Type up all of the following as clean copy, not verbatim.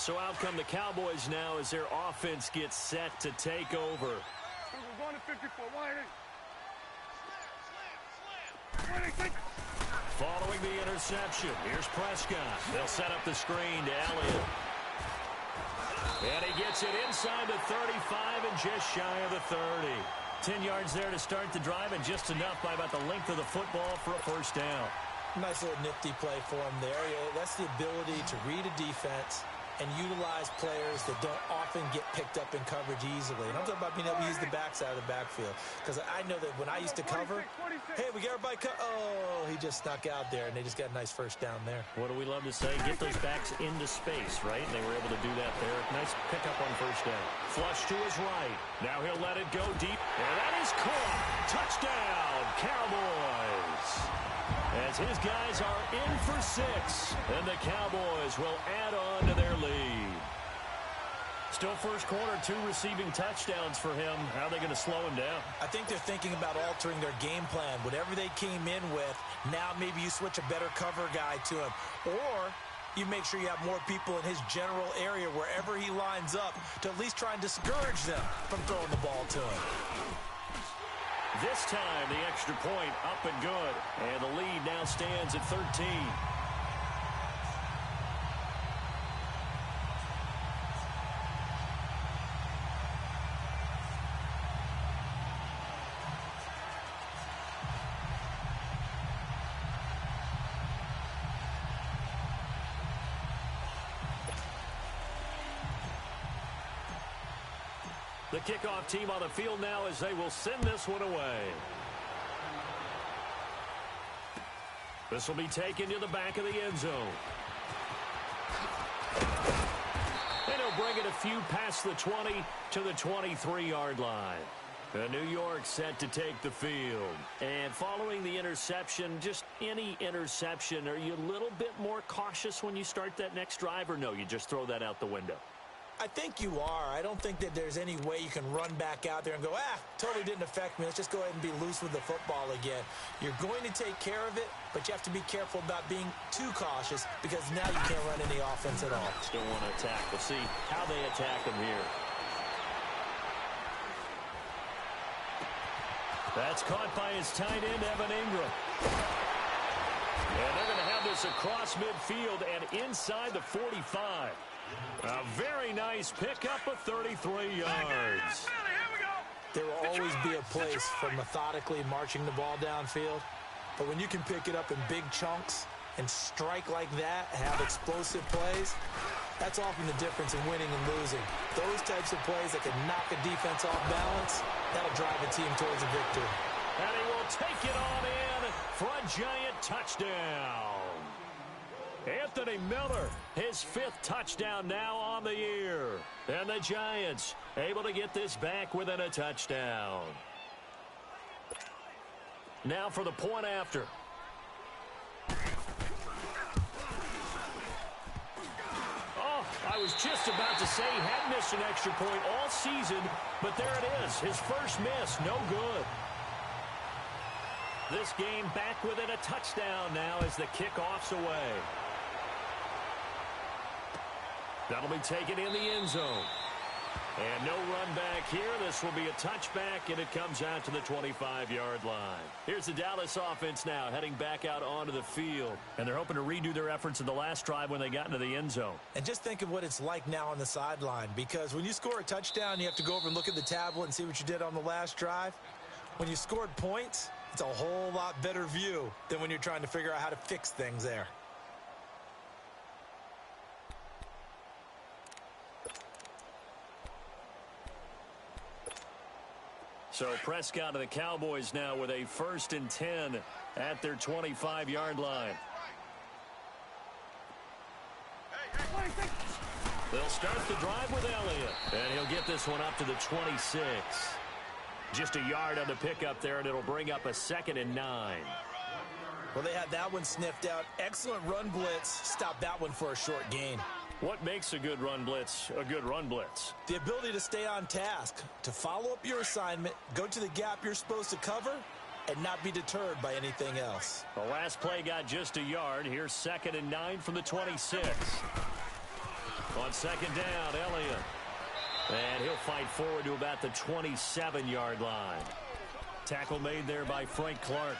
So out come the Cowboys now as their offense gets set to take over. We're going to 54. Following the interception, here's Prescott. They'll set up the screen to Elliott. And he gets it inside the 35 and just shy of the 30. 10 yards there to start the drive and just enough by about the length of the football for a first down. Nice little nifty play for him there. That's the ability to read a defense and utilize players that don't often get picked up in coverage easily. And I'm talking about being able to use the backside of the backfield. Because I know that when I used to cover, hey, we got everybody oh, he just snuck out there, and they just got a nice first down there. What do we love to say? Get those backs into space, right? And they were able to do that there. Nice pickup on first down. Flush to his right. Now he'll let it go deep. And that is caught. Touchdown, Cowboys. As his guys are in for 6, and the Cowboys will add on to their lead. Still first quarter, 2 receiving touchdowns for him. How are they going to slow him down? I think they're thinking about altering their game plan. Whatever they came in with, now maybe you switch a better cover guy to him. Or you make sure you have more people in his general area wherever he lines up to at least try and discourage them from throwing the ball to him. This time, the extra point up and good. And the lead now stands at 13. The kickoff team on the field now as they will send this one away. This will be taken to the back of the end zone. And he'll bring it a few past the 20 to the 23-yard line. New York set to take the field. And following the interception, just any interception, are you a little bit more cautious when you start that next drive, or no, you just throw that out the window? I think you are. I don't think that there's any way you can run back out there and go, totally didn't affect me. Let's just go ahead and be loose with the football again. You're going to take care of it, but you have to be careful about being too cautious because now you can't run any offense at all. Still want to attack. We'll see how they attack them here. That's caught by his tight end, Evan Ingram. And they're going to have this across midfield and inside the 45. A very nice pickup of 33 yards. There will always be a place for methodically marching the ball downfield. But when you can pick it up in big chunks and strike like that, have explosive plays, that's often the difference in winning and losing. Those types of plays that can knock a defense off balance, that'll drive a team towards a victory. And he will take it on in for a giant touchdown. Anthony Miller, his 5th touchdown now on the year. And the Giants able to get this back within a touchdown. Now for the point after. Oh, I was just about to say he had missed an extra point all season, but there it is. His first miss, no good. This game back within a touchdown now as the kickoff's away. That'll be taken in the end zone. And no run back here. This will be a touchback, and it comes out to the 25-yard line. Here's the Dallas offense now heading back out onto the field. And they're hoping to redo their efforts in the last drive when they got into the end zone. And just think of what it's like now on the sideline, because when you score a touchdown, you have to go over and look at the tablet and see what you did on the last drive. When you scored points, it's a whole lot better view than when you're trying to figure out how to fix things there. So Prescott and the Cowboys now with a 1st and 10 at their 25-yard line. They'll start the drive with Elliott. And he'll get this one up to the 26. Just a yard on the pickup there, and it'll bring up a 2nd and 9. Well, they had that one sniffed out. Excellent run blitz. Stop that one for a short gain. What makes a good run blitz a good run blitz? The ability to stay on task, to follow up your assignment, go to the gap you're supposed to cover, and not be deterred by anything else. The last play got just a yard. Here's 2nd and 9 from the 26. On second down, Elliott. And he'll fight forward to about the 27-yard line. Tackle made there by Frank Clark.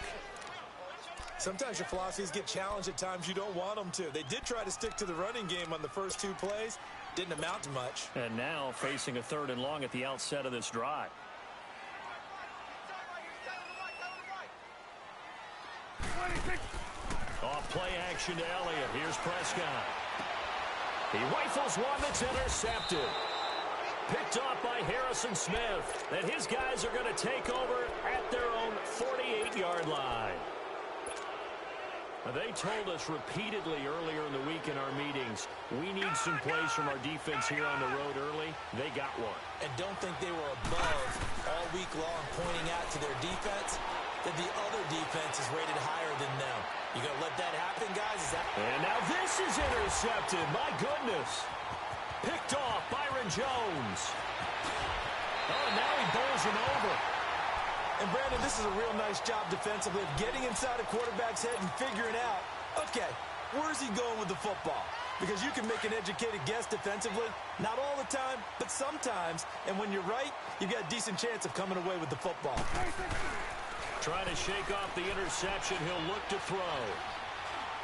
Sometimes your philosophies get challenged at times you don't want them to. They did try to stick to the running game on the first 2 plays. Didn't amount to much. And now facing a 3rd and long at the outset of this drive. Off play action to Elliott. Here's Prescott. He rifles one that's intercepted. Picked off by Harrison Smith. And his guys are going to take over at their own 48-yard line. They told us repeatedly earlier in the week in our meetings, we need some plays from our defense here on the road early. They got one. And don't think they were above all week long pointing out to their defense that the other defense is rated higher than them. You going to let that happen, guys? And now this is intercepted. My goodness. Picked off Byron Jones. Oh, now he bowls him over. And, Brandon, this is a real nice job defensively of getting inside a quarterback's head and figuring out, okay, where's he going with the football? Because you can make an educated guess defensively, not all the time, but sometimes. And when you're right, you've got a decent chance of coming away with the football. Trying to shake off the interception. He'll look to throw.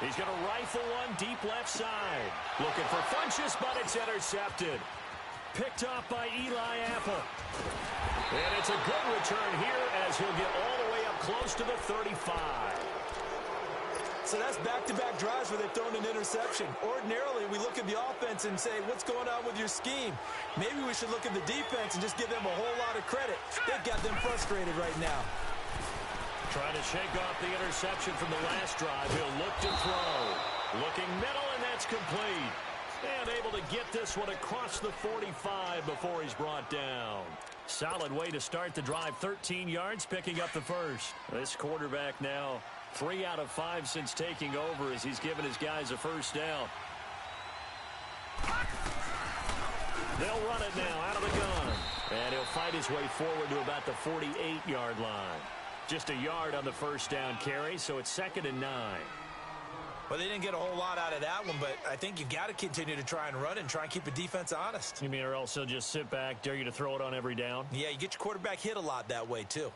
He's going to rifle one deep left side. Looking for Funchess, but it's intercepted. Picked off by Eli Apple. And it's a good return here as he'll get all the way up close to the 35. So that's back-to-back drives where they've thrown an interception. Ordinarily, we look at the offense and say, what's going on with your scheme? Maybe we should look at the defense and just give them a whole lot of credit. They've got them frustrated right now. Trying to shake off the interception from the last drive. He'll look to throw. Looking middle, and that's complete. And able to get this one across the 45 before he's brought down. Solid way to start the drive. 13 yards, picking up the first. This quarterback now 3 out of 5 since taking over as he's given his guys a first down. They'll run it now out of the gun. And he'll fight his way forward to about the 48-yard line. Just a yard on the first down carry, so it's 2nd and 9. Well, they didn't get a whole lot out of that one, but I think you've got to continue to try and run and try and keep the defense honest. You mean or else he'll just sit back, dare you to throw it on every down? Yeah, you get your quarterback hit a lot that way, too.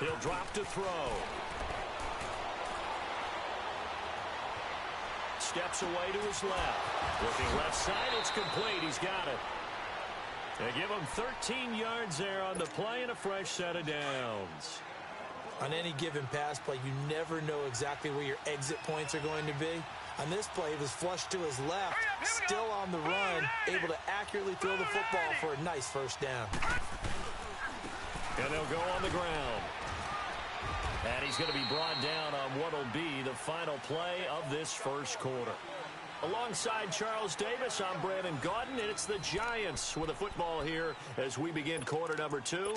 He'll drop to throw. Steps away to his left. Looking left side, it's complete. He's got it. They give him 13 yards there on the play and a fresh set of downs. On any given pass play, you never know exactly where your exit points are going to be. On this play, he was flushed to his left, still on the run, able to accurately throw the football for a nice first down. And they'll go on the ground. And he's going to be brought down on what will be the final play of this first quarter. Alongside Charles Davis, I'm Brandon Gaudin, and it's the Giants with the football here as we begin quarter number 2.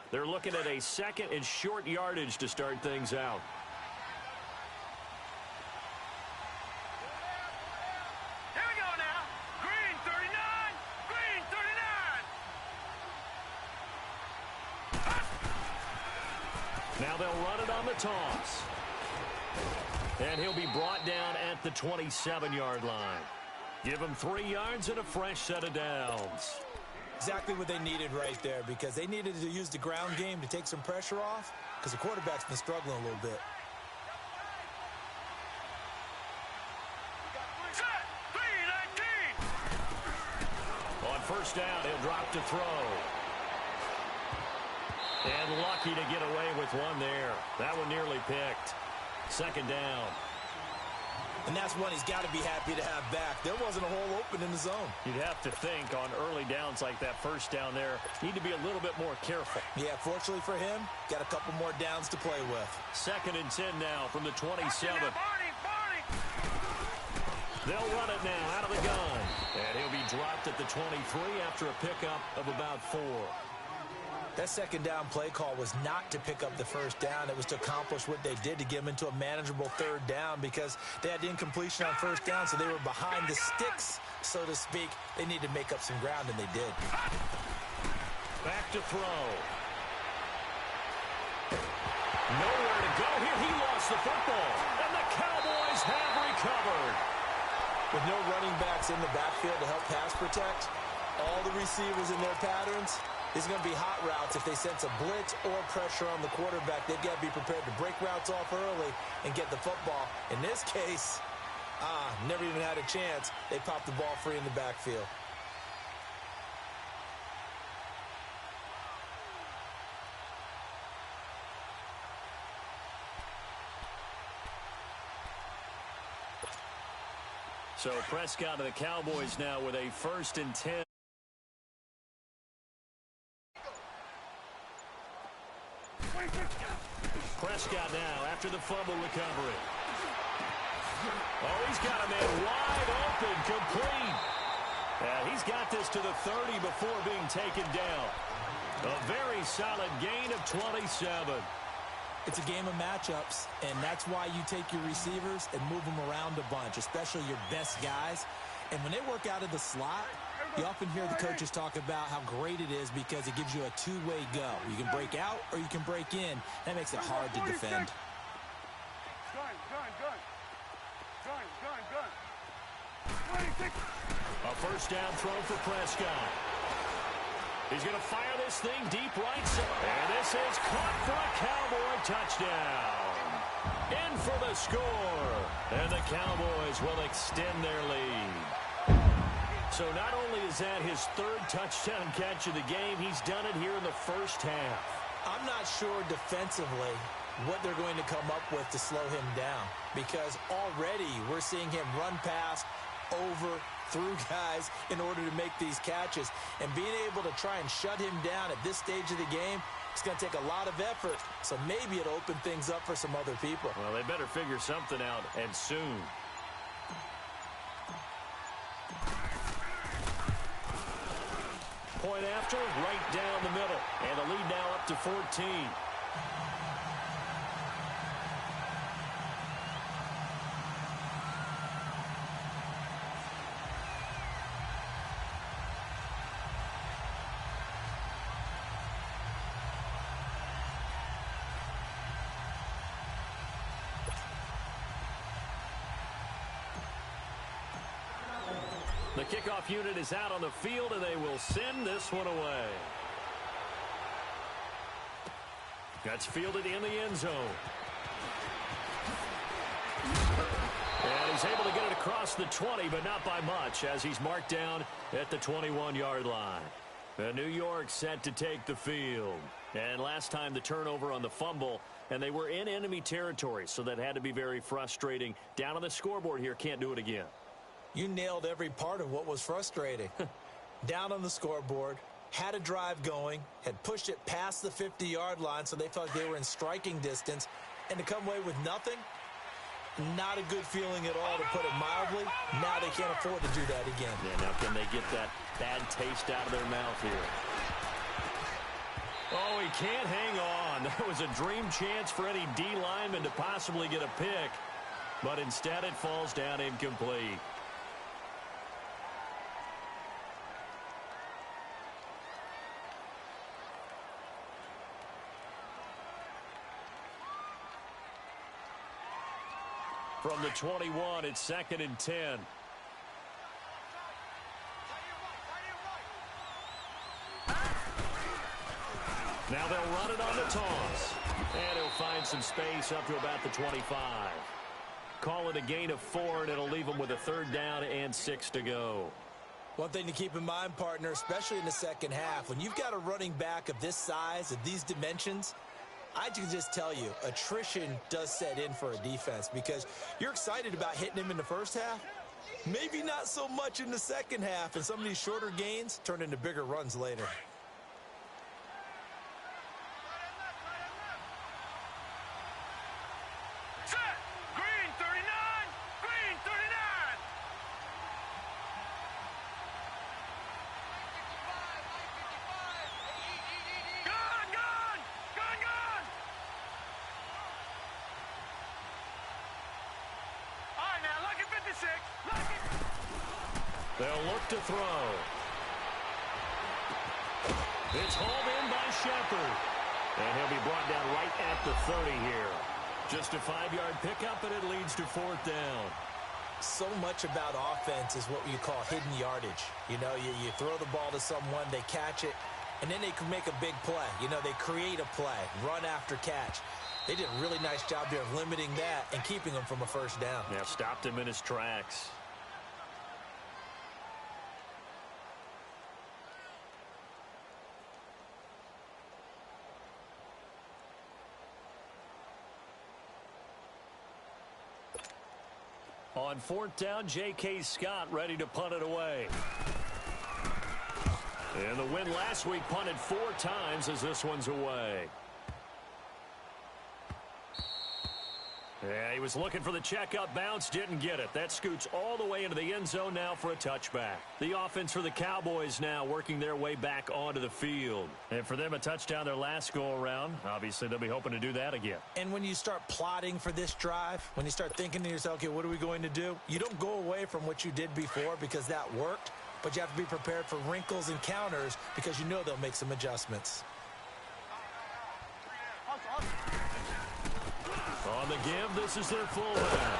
They're looking at a 2nd and short yardage to start things out. Here we go now. Green 39. Green 39. Now they'll run it on the toss. And he'll be brought down at the 27-yard line. Give him 3 yards and a fresh set of downs. Exactly what they needed right there, because they needed to use the ground game to take some pressure off, because the quarterback's been struggling a little bit. Set. 3-19. On first down, he'll drop to throw. And lucky to get away with one there. That one nearly picked. 2nd down. And that's one he's got to be happy to have back. There wasn't a hole open in the zone. You'd have to think on early downs like that first down there, need to be a little bit more careful. Yeah, fortunately for him, got a couple more downs to play with. 2nd and 10 now from the 27. Barney. They'll run it now out of the gun. And he'll be dropped at the 23 after a pickup of about 4. That second down play call was not to pick up the first down. It was to accomplish what they did, to get them into a manageable third down, because they had incompletion on first down, so they were behind the sticks, so to speak. They needed to make up some ground, and they did. Back to throw. Nowhere to go here. He lost the football, and the Cowboys have recovered. With no running backs in the backfield to help pass protect, all the receivers in their patterns, these are going to be hot routes. If they sense a blitz or pressure on the quarterback, they've got to be prepared to break routes off early and get the football. In this case, never even had a chance. They popped the ball free in the backfield. So Prescott of the Cowboys now with a 1st and 10. Prescott now after the fumble recovery. Oh, he's got a man wide open, complete. And he's got this to the 30 before being taken down. A very solid gain of 27. It's a game of matchups, and that's why you take your receivers and move them around a bunch, especially your best guys. And when they work out of the slot, you often hear the coaches talk about how great it is because it gives you a two-way go. You can break out or you can break in. That makes it hard to defend. A first down throw for Prescott. He's going to fire this thing deep right side. And this is caught for a Cowboy touchdown. In for the score. And the Cowboys will extend their lead. So not only is that his 3rd touchdown catch of the game, he's done it here in the first half. I'm not sure defensively what they're going to come up with to slow him down, because already we're seeing him run past, over, through guys in order to make these catches. And being able to try and shut him down at this stage of the game, it's going to take a lot of effort. So maybe it'll open things up for some other people. Well, they better figure something out, and soon. Point after, right down the middle. And the lead now up to 14. The kickoff unit is out on the field, and they will send this one away. That's fielded in the end zone. And he's able to get it across the 20, but not by much, as he's marked down at the 21-yard line. And New York set to take the field. And last time the turnover on the fumble, and they were in enemy territory, so that had to be very frustrating. Down on the scoreboard here, can't do it again. You nailed every part of what was frustrating. Down on the scoreboard, had a drive going, had pushed it past the 50-yard line, so they felt they were in striking distance, and to come away with nothing, not a good feeling at all, to put it mildly. Now they can't afford to do that again. Yeah, now can they get that bad taste out of their mouth here? Oh, he can't hang on. That was a dream chance for any D lineman to possibly get a pick, but instead it falls down incomplete. From the 21, it's 2nd and 10. Now they'll run it on the toss. And he'll find some space up to about the 25. Call it a gain of 4, and it'll leave them with a 3rd down and 6 to go. One thing to keep in mind, partner, especially in the second half, when you've got a running back of this size, of these dimensions, I can just tell you, attrition does set in for a defense, because you're excited about hitting him in the first half. Maybe not so much in the second half, and some of these shorter gains turn into bigger runs later. Set. Green 39. Green 39. Good. to 6. Lock it. They'll look to throw. It's hauled in by Shepard. And he'll be brought down right at the 30 here. Just a 5-yard pickup, and it leads to 4th down. So much about offense is what you call hidden yardage. You know, you throw the ball to someone, they catch it, and then they can make a big play. You know, they create a play, run after catch. They did a really nice job there of limiting that and keeping him from a 1st down. Yeah, stopped him in his tracks. On 4th down, J.K. Scott ready to punt it away. And the win last week punted 4 times as this one's away. Yeah, he was looking for the checkup bounce, didn't get it. That scoots all the way into the end zone now for a touchback. The offense for the Cowboys now working their way back onto the field. And for them, a touchdown their last go-around. Obviously, they'll be hoping to do that again. And when you start plotting for this drive, when you start thinking to yourself, okay, what are we going to do? You don't go away from what you did before because that worked, but you have to be prepared for wrinkles and counters because you know they'll make some adjustments. On the give, this is their fullback.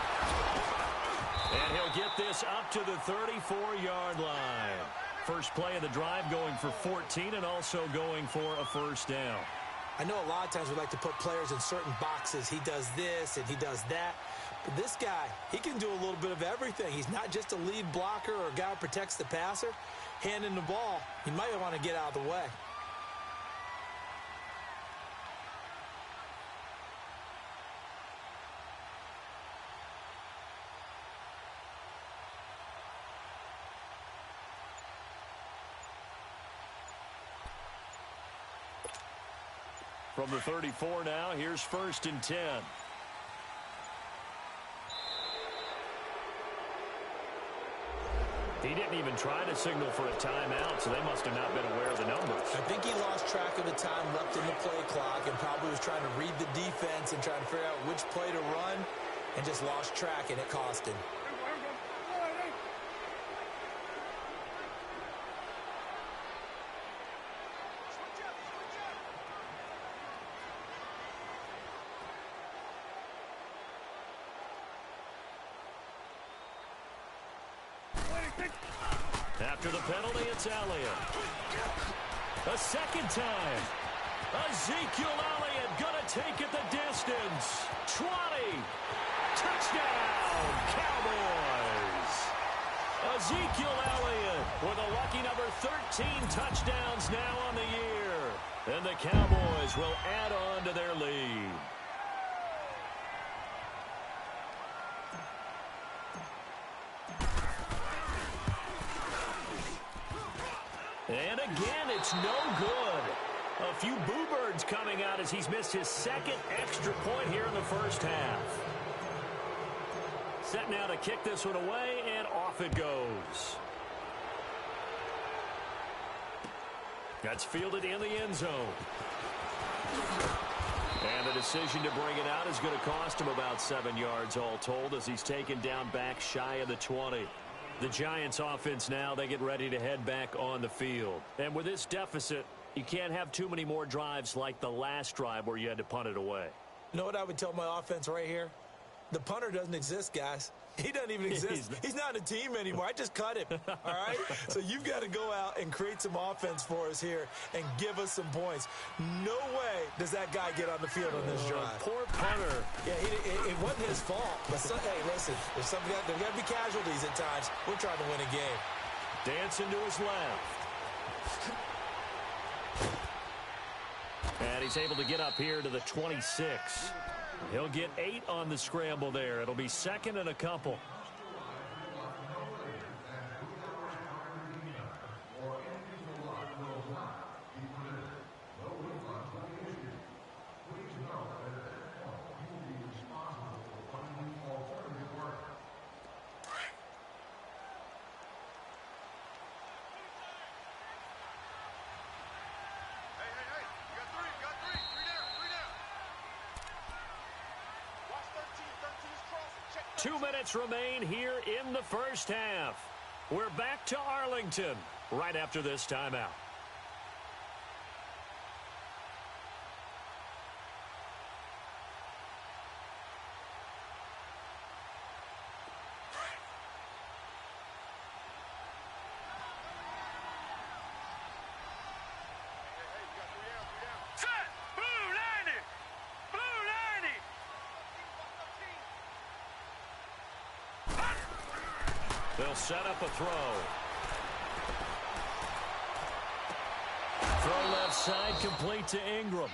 And he'll get this up to the 34-yard line. First play of the drive going for 14 and also going for a 1st down. I know a lot of times we like to put players in certain boxes. He does this and he does that. But this guy, he can do a little bit of everything. He's not just a lead blocker or a guy who protects the passer. Handing the ball, he might want to get out of the way. From the 34 now, here's 1st and 10. He didn't even try to signal for a timeout, so they must have not been aware of the numbers. I think he lost track of the time left in the play clock and probably was trying to read the defense and trying to figure out which play to run and just lost track, and it cost him. After the penalty, it's Elliott. A second time. Ezekiel Elliott gonna take it the distance. 20. Touchdown, Cowboys. Ezekiel Elliott with a lucky number 13 touchdowns now on the year. And the Cowboys will add on to their lead. And again, it's no good. A few boo birds coming out as he's missed his 2nd extra point here in the 1st half. Set now to kick this one away, and off it goes. That's fielded in the end zone. And the decision to bring it out is going to cost him about 7 yards all told as he's taken down back shy of the 20. The Giants offense now, they get ready to head back on the field. And with this deficit, you can't have too many more drives like the last drive where you had to punt it away. You know what I would tell my offense right here? The punter doesn't exist, guys. He doesn't even exist. He's not a team anymore. I just cut him, all right? So you've got to go out and create some offense for us here and give us some points. No way does that guy get on the field on this drive. Poor punter. Yeah, it wasn't his fault. But hey, listen, there's got to be casualties at times. We're trying to win a game. Dancing to his left. And he's able to get up here to the 26. He'll get 8 on the scramble there. It'll be 2nd and a couple. 2 minutes remain here in the first half. We're back to Arlington right after this timeout. They'll set up a throw. Throw left side, complete to Ingram.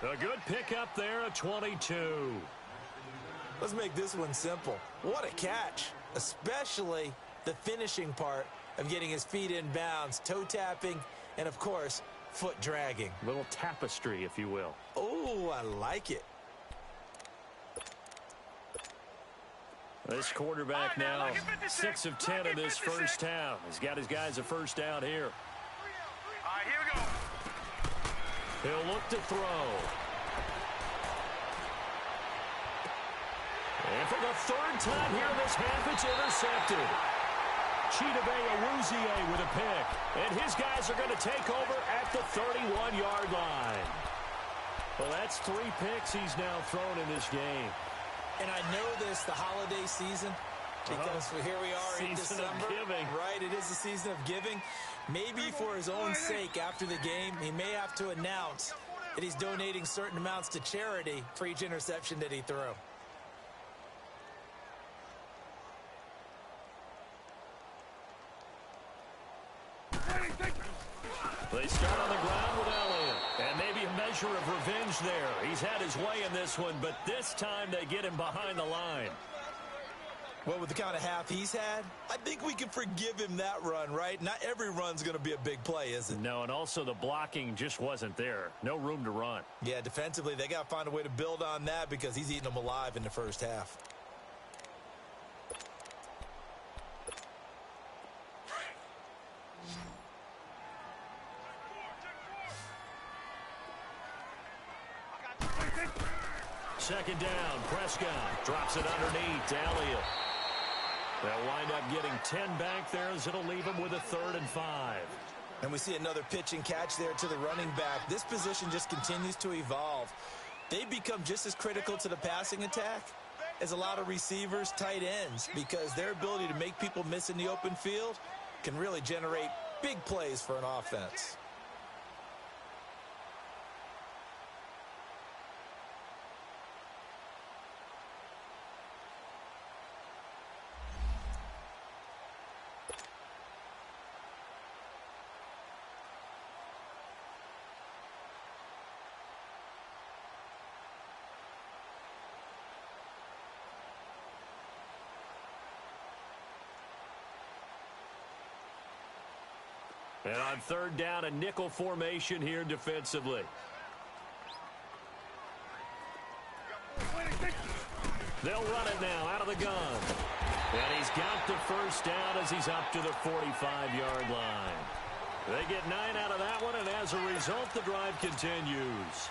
A good pickup there at 22. Let's make this one simple. What a catch, especially the finishing part of getting his feet in bounds, toe tapping, and of course, foot dragging. Little tapestry, if you will. Oh, I like it. This quarterback now 6 of 10 in this first half. He's got his guys a first down here. All right, here we go. He'll look to throw. And for the third time here in this half, it's intercepted. Chidobe Awuzie with a pick. And his guys are going to take over at the 31-yard line. Well, that's 3 picks he's now thrown in this game. And I know this, the holiday season, because here we are in December. Season of giving. Right, it is the season of giving. Maybe for his own sake after the game, he may have to announce that he's donating certain amounts to charity for each interception that he threw. They start on the ground with Elliott. And maybe a measure of revenge there. He's had his way in this one, but this time they get him behind the line. Well, with the kind of half he's had, I think we can forgive him that run, right? Not every run's going to be a big play, is it? No, and also the blocking just wasn't there. No room to run. Yeah, defensively, they got to find a way to build on that because he's eating them alive in the first half. Second down, Prescott drops it underneath to Elliott. They'll wind up getting 10 back there as it'll leave him with a 3rd and 5. And we see another pitch and catch there to the running back. This position just continues to evolve. They become just as critical to the passing attack as a lot of receivers, tight ends, because their ability to make people miss in the open field can really generate big plays for an offense. And on 3rd down, a nickel formation here defensively. They'll run it now out of the gun. And he's got the first down as he's up to the 45-yard line. They get 9 out of that one, and as a result, the drive continues.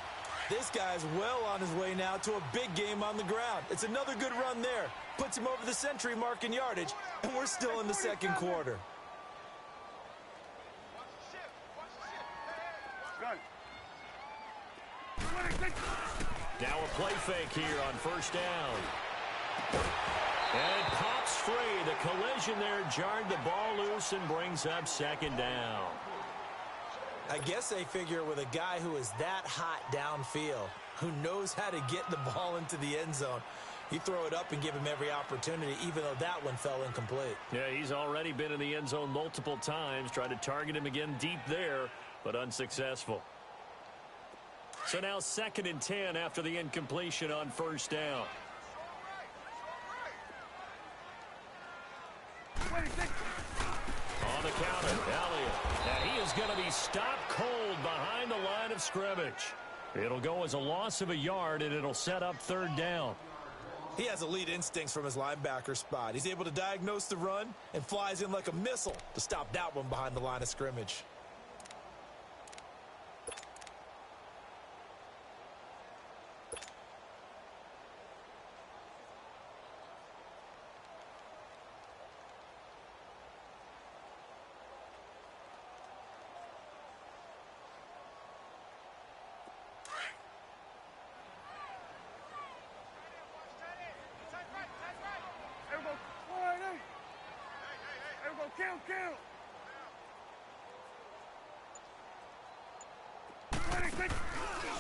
This guy's well on his way now to a big game on the ground. It's another good run there. Puts him over the century mark in yardage, and we're still in the second quarter. Now a play fake here on 1st down. And it pops free. The collision there jarred the ball loose and brings up 2nd down. I guess they figure with a guy who is that hot downfield, who knows how to get the ball into the end zone, you throw it up and give him every opportunity, even though that one fell incomplete. Yeah, he's already been in the end zone multiple times. Tried to target him again deep there, but unsuccessful. So now 2nd and 10 after the incompletion on 1st down. On the counter, Elliott. And he is going to be stopped cold behind the line of scrimmage. It'll go as a loss of a yard, and it'll set up 3rd down. He has elite instincts from his linebacker spot. He's able to diagnose the run and flies in like a missile to stop that one behind the line of scrimmage.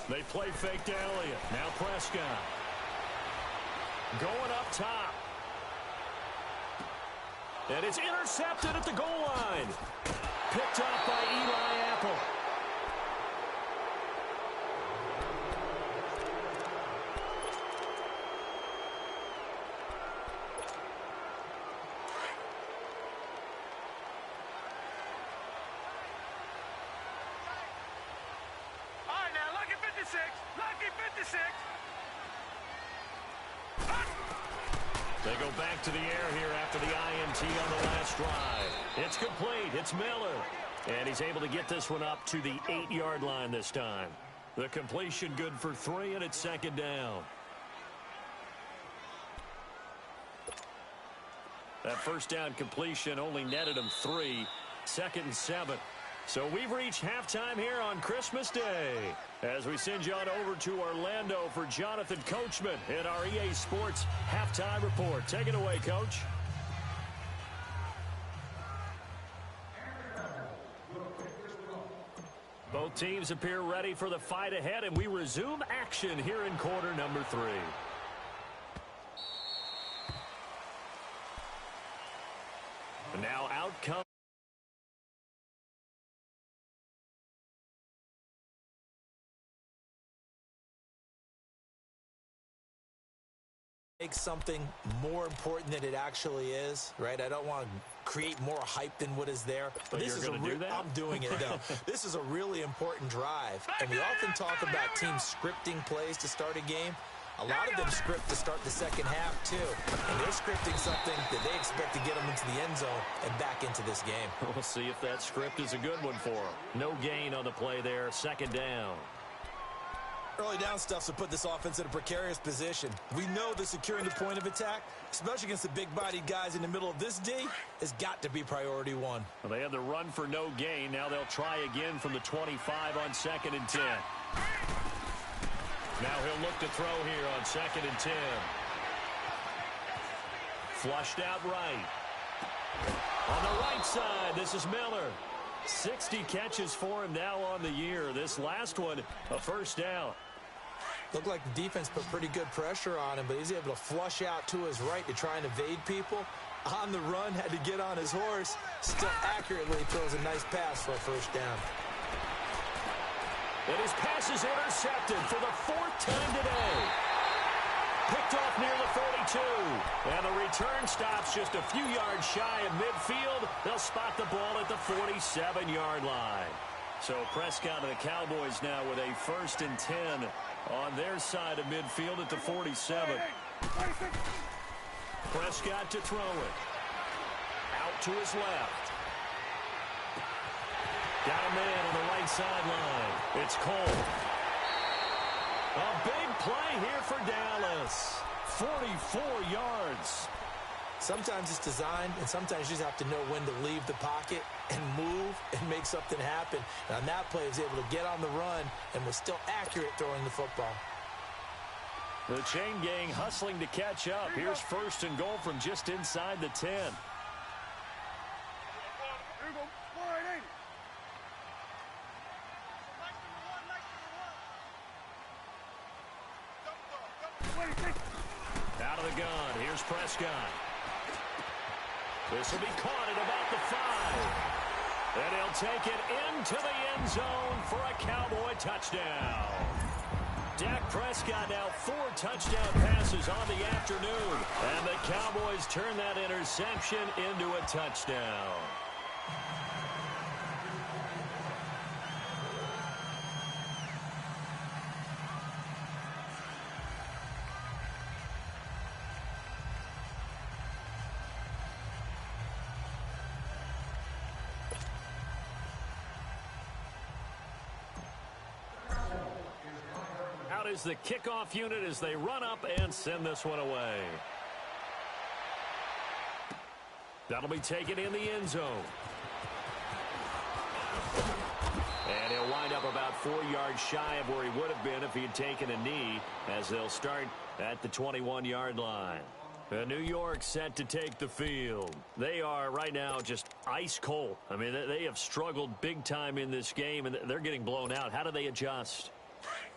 They play fake to Elliott. Now Prescott. Going up top. And it's intercepted at the goal line. Picked up by Eli Apple. All right, now, lucky 56. Lucky 56. They go back to the air here after the INT on the last drive. It's complete. It's Miller. And he's able to get this one up to the 8-yard line this time. The completion good for 3, and it's second down. That first down completion only netted him 3. 2nd and 7. So we've reached halftime here on Christmas Day as we send you on over to Orlando for Jonathan Coachman in our EA Sports Halftime Report. Take it away, Coach. Both teams appear ready for the fight ahead, and we resume action here in quarter number 3. And now out comes make something more important than it actually is, right? I don't want to create more hype than what is there. But this is I'm doing it, though. This is a really important drive. And we often talk about teams scripting plays to start a game. A lot of them script to start the second half, too. And they're scripting something that they expect to get them into the end zone and back into this game. We'll see if that script is a good one for them. No gain on the play there. Second down. Early down stuff's to put this offense in a precarious position. We know that securing the point of attack, especially against the big-bodied guys in the middle of this D, has got to be priority 1. Well, they had the run for no gain. Now they'll try again from the 25 on 2nd and 10. Now he'll look to throw here on 2nd and 10. Flushed out right. On the right side, this is Miller. 60 catches for him now on the year. This last one, a first down. Looked like the defense put pretty good pressure on him, but he's able to flush out to his right to try and evade people. On the run, had to get on his horse. Still accurately throws a nice pass for a first down. And his pass is intercepted for the 4th time today. Picked off near the 42. And the return stops just a few yards shy of midfield. They'll spot the ball at the 47-yard line. So Prescott and the Cowboys now with a 1st and 10 on their side of midfield at the 47. Prescott to throw it. Out to his left. Got a man on the right sideline. It's Cole. A big play here for Dallas. 44 yards. Sometimes it's designed, and sometimes you just have to know when to leave the pocket and move and make something happen. And on that play, he was able to get on the run and was still accurate throwing the football. The chain gang hustling to catch up. Here's 1st and goal from just inside the 10. Out of the gun. Here's Prescott. This will be caught at about the 5. And he'll take it into the end zone for a Cowboy touchdown. Dak Prescott now 4 touchdown passes on the afternoon. And the Cowboys turn that interception into a touchdown. Is the kickoff unit as they run up and send this one away. That'll be taken in the end zone. And he'll wind up about 4 yards shy of where he would have been if he had taken a knee, as they'll start at the 21-yard line. New York set to take the field. They are right now just ice cold. I mean, they have struggled big time in this game, and they're getting blown out. How do they adjust?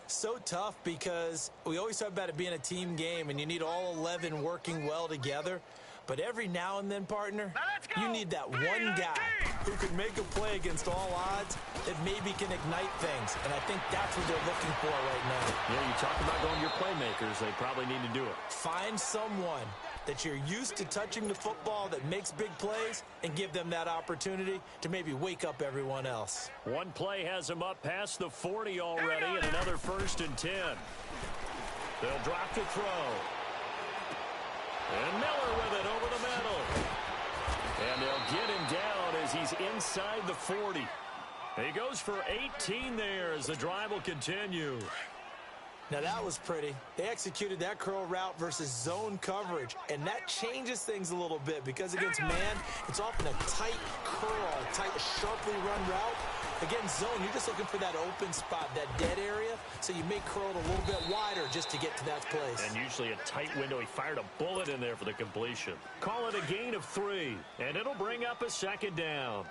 So tough because we always talk about it being a team game, and you need all 11 working well together. But every now and then, partner, you need that one guy who can make a play against all odds that maybe can ignite things. And I think that's what they're looking for right now. Yeah, you talk about going to your playmakers. They probably need to do it. Find someone that you're used to touching the football that makes big plays and give them that opportunity to maybe wake up everyone else. One play has them up past the 40 already, and another 1st and 10. They'll drop to throw. And Miller with it over the middle. And they'll get him down as he's inside the 40. He goes for 18 there as the drive will continue. Now, that was pretty. They executed that curl route versus zone coverage, and that changes things a little bit because against man, it's often a tight curl, tight, sharply run route. Against zone, you're just looking for that open spot, that dead area, so you may curl it a little bit wider just to get to that place. And usually a tight window. He fired a bullet in there for the completion. Call it a gain of 3, and it'll bring up a 2nd down.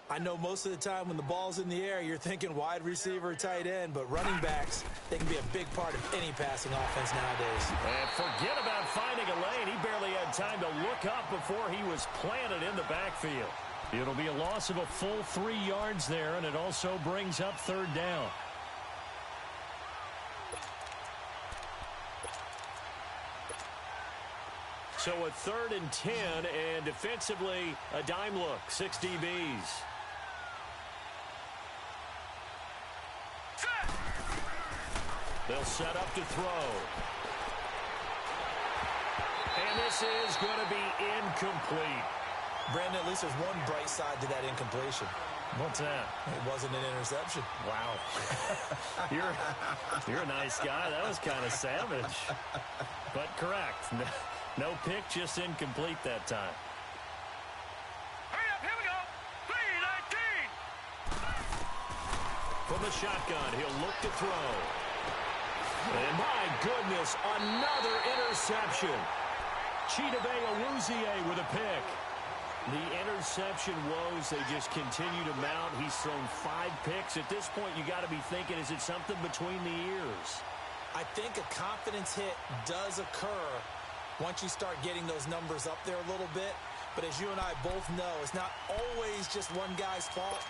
I know most of the time when the ball's in the air, you're thinking wide receiver, tight end, but running backs, they can be a big part of any passing offense nowadays. And forget about finding a lane. He barely had time to look up before he was planted in the backfield. It'll be a loss of a full 3 yards there, and it also brings up 3rd down. So a 3rd and 10, and defensively, a dime look, 6 DBs. They'll set up to throw. And this is going to be incomplete. Brandon, at least there's one bright side to that incompletion. What's that? It wasn't an interception. Wow. You're a nice guy. That was kind of savage. But correct. No pick, just incomplete that time. Hurry up, here we go. 3-19. From the shotgun, he'll look to throw. And my goodness, another interception. Chidobe Awuzie with a pick. The interception woes, they just continue to mount. He's thrown 5 picks. At this point, you got to be thinking, is it something between the ears? I think a confidence hit does occur once you start getting those numbers up there a little bit. But as you and I both know, it's not always just one guy's fault.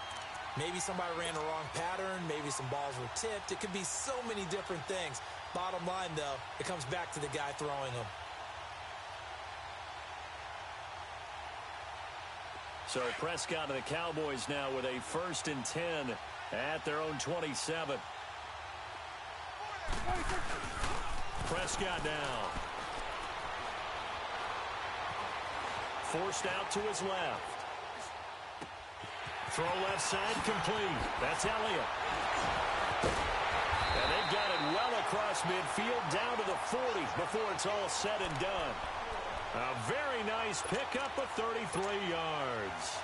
Maybe somebody ran the wrong pattern. Maybe some balls were tipped. It could be so many different things. Bottom line, though, it comes back to the guy throwing them. So Prescott and the Cowboys now with a 1st and 10 at their own 27. Prescott now. Forced out to his left. Throw left side complete. That's Elliott. And they got it well across midfield down to the 40 before it's all said and done. A very nice pickup of 33 yards.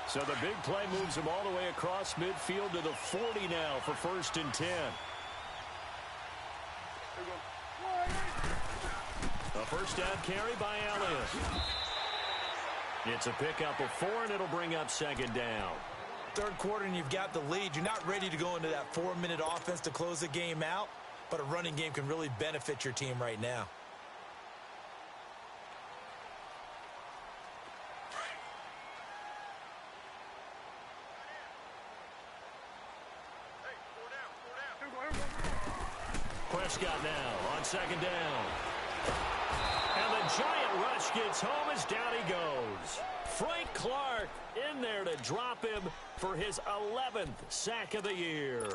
So the big play moves him all the way across midfield to the 40 now for 1st and 10. A first down carry by Elliott. It's a pickup of 4, and it'll bring up 2nd down. 3rd quarter and you've got the lead. You're not ready to go into that 4-minute offense to close the game out, but a running game can really benefit your team right now. Prescott now on 2nd down. And the giant rush gets home as down he goes. Frank Clark in there to drop him for his 11th sack of the year.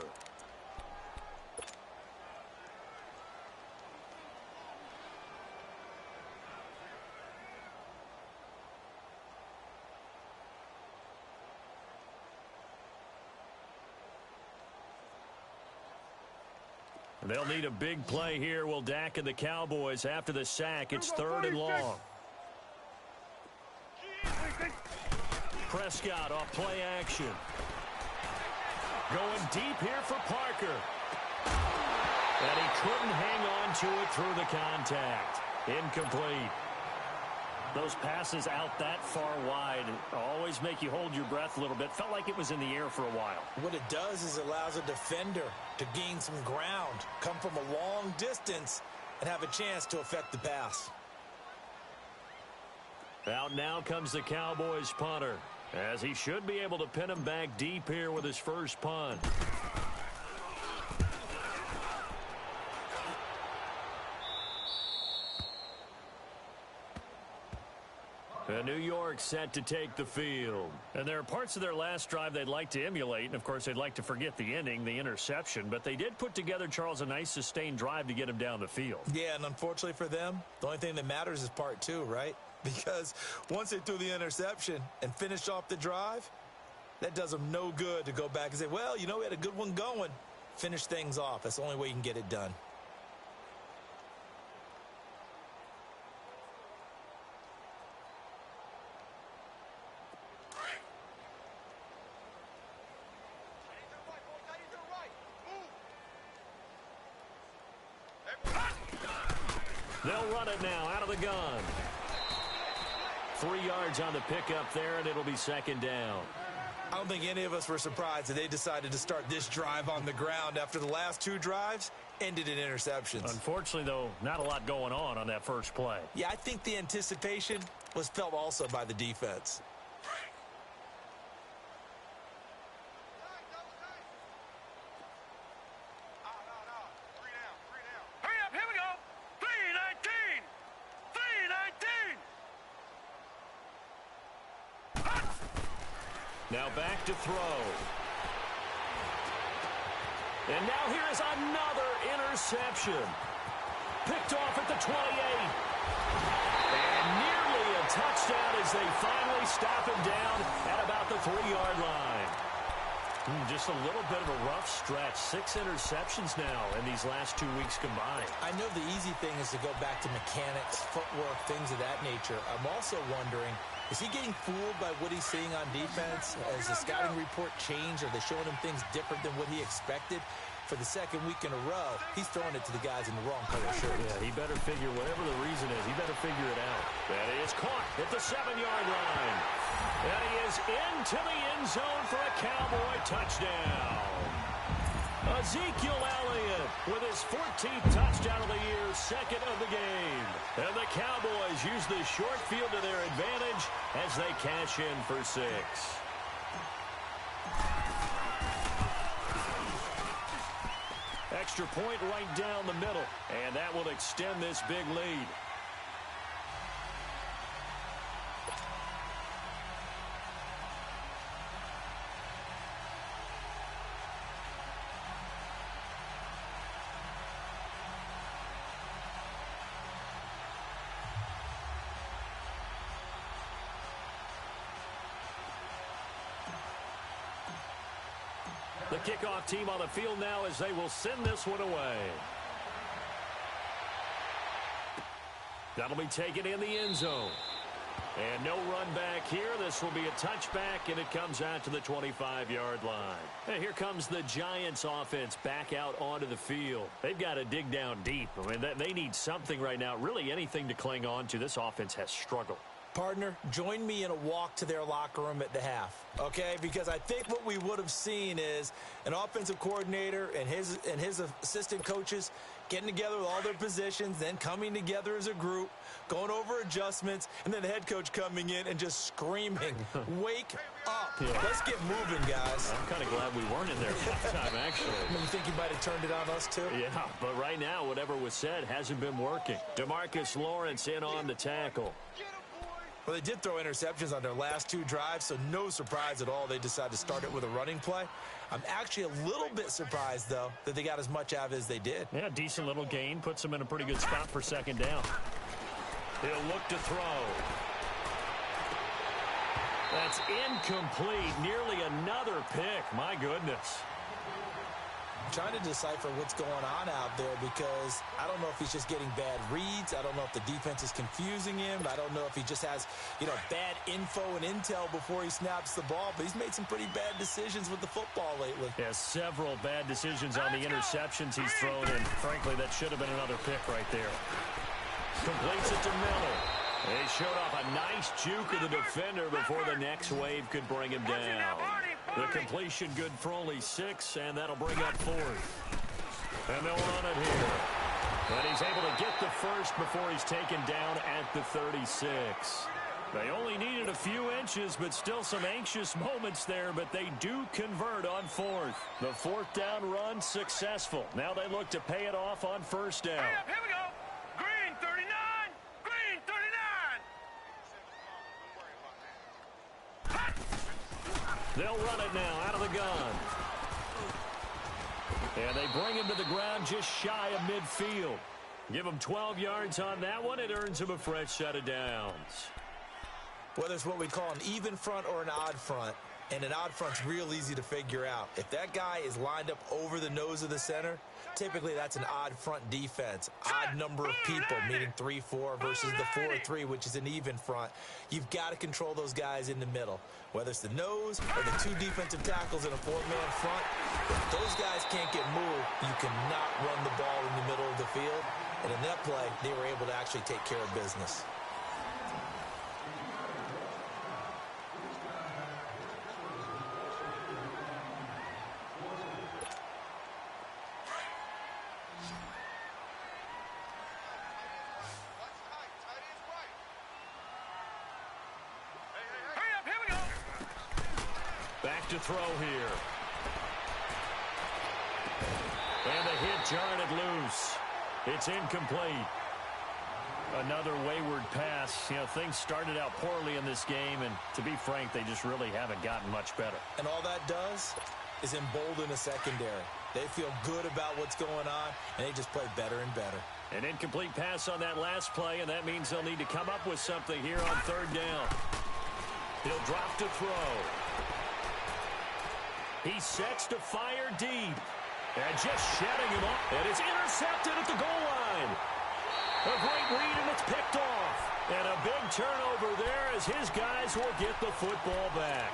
They'll need a big play here. Will Dak and the Cowboys after the sack. It's 3rd and long. Prescott off play action. Going deep here for Parker. And he couldn't hang on into it through the contact. Incomplete. Those passes out that far wide always make you hold your breath a little bit. Felt like it was in the air for a while. What it does is it allows a defender to gain some ground, come from a long distance, and have a chance to affect the pass. Out now comes the Cowboys punter, as he should be able to pin him back deep here with his first punt. And New York set to take the field. And there are parts of their last drive they'd like to emulate. And, of course, they'd like to forget the ending, the interception. But they did put together, Charles, a nice sustained drive to get him down the field. Yeah, and unfortunately for them, the only thing that matters is part two, right? Because once they threw the interception and finished off the drive, that does them no good to go back and say, well, you know, we had a good one going. Finish things off. That's the only way you can get it done. They'll run it now out of the gun. 3 yards on the pickup there, and it'll be second down. I don't think any of us were surprised that they decided to start this drive on the ground after the last two drives ended in interceptions. Unfortunately, though, not a lot going on that first play. Yeah, I think the anticipation was felt also by the defense. Hurry up, here we go. 319. 319. Now back to throw. And now here is another interception. Picked off at the 28. And nearly a touchdown as they finally stop him down at about the 3-yard line. Just a little bit of a rough stretch. 6 interceptions now in these last 2 weeks combined. I know the easy thing is to go back to mechanics, footwork, things of that nature. I'm also wondering, is he getting fooled by what he's seeing on defense? Has the scouting report changed? Are they showing him things different than what he expected? For the second week in a row, he's throwing it to the guys in the wrong color shirt. Yeah, he better figure, whatever the reason is, he better figure it out. That is caught at the 7-yard line. And he is into the end zone for a Cowboy touchdown. Ezekiel Elliott with his 14th touchdown of the year, second of the game. And the Cowboys use the short field to their advantage as they cash in for 6. Extra point right down the middle, and that will extend this big lead. The kickoff team on the field now as they will send this one away. That'll be taken in the end zone. And no run back here. This will be a touchback, and it comes out to the 25-yard line. And here comes the Giants offense back out onto the field. They've got to dig down deep. I mean, they need something right now, really anything to cling on to. This offense has struggled. Partner, join me in a walk to their locker room at the half, okay? Because I think what we would have seen is an offensive coordinator and his assistant coaches getting together with all their positions, then coming together as a group, going over adjustments, and then the head coach coming in and just screaming, wake up. Yeah. Let's get moving, guys. I'm kind of glad we weren't in there that time, actually. You think you might have turned it on us, too? Yeah, but right now, whatever was said hasn't been working. DeMarcus Lawrence in on the tackle. Well, they did throw interceptions on their last 2 drives, so no surprise at all they decided to start it with a running play. I'm actually a little bit surprised, though, that they got as much out of it as they did. Yeah, decent little gain. Puts them in a pretty good spot for second down. He'll look to throw. That's incomplete. Nearly another pick. My goodness. trying to decipher what's going on out there because I don't know if he's just getting bad reads. I don't know if the defense is confusing him. I don't know if he just has, bad info and intel before he snaps the ball. But he's made some pretty bad decisions with the football lately. Yeah, several bad decisions on the interceptions he's thrown, and frankly, that should have been another pick right there. Completes it to Miller. They showed off a nice juke of the defender before the next wave could bring him down. The completion good for only 6, and that'll bring up 4th. And they'll run it here. And he's able to get the first before he's taken down at the 36. They only needed a few inches, but still some anxious moments there, but they do convert on 4th. The 4th down run successful. Now they look to pay it off on 1st down. Hurry up, here we go. Green 39. Green 39. They'll run it now out of the gun. And they bring him to the ground just shy of midfield. Give him 12 yards on that one. It earns him a fresh set of downs. Whether it's what we call an even front or an odd front, and an odd front's real easy to figure out. If that guy is lined up over the nose of the center, typically that's an odd front defense. Odd number of people, meaning 3-4 versus the 4-3, which is an even front. You've got to control those guys in the middle. Whether it's the nose or the 2 defensive tackles in a 4-man front, if those guys can't get moved, you cannot run the ball in the middle of the field. And in that play, they were able to actually take care of business. Back to throw here. And the hit jarred it loose. It's incomplete. Another wayward pass. Things started out poorly in this game, and to be frank, they just really haven't gotten much better. And all that does is embolden the secondary. They feel good about what's going on, and they just play better and better. An incomplete pass on that last play, and that means they'll need to come up with something here on 3rd down. He'll drop to throw. He sets to fire deep. And just shedding him up. And it's intercepted at the goal line. A great read, and it's picked off. And a big turnover there as his guys will get the football back.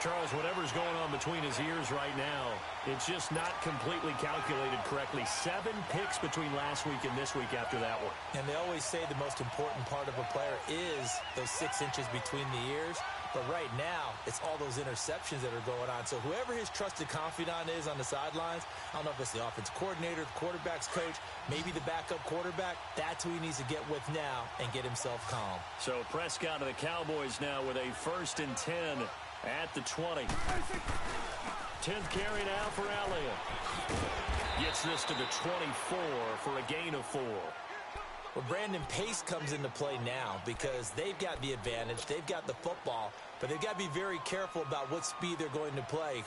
Charles, whatever's going on between his ears right now, it's just not completely calculated correctly. 7 picks between last week and this week after that one. And they always say the most important part of a player is those 6 inches between the ears. But right now, it's all those interceptions that are going on. So whoever his trusted confidant is on the sidelines, I don't know if it's the offensive coordinator, the quarterback's coach, maybe the backup quarterback, that's who he needs to get with now and get himself calm. So Prescott of the Cowboys now with a 1st and 10 at the 20. 10th carry now for Elliott. Gets this to the 24 for a gain of 4. Well, Brandon, pace comes into play now because they've got the advantage. They've got the football, but they've got to be very careful about what speed they're going to play.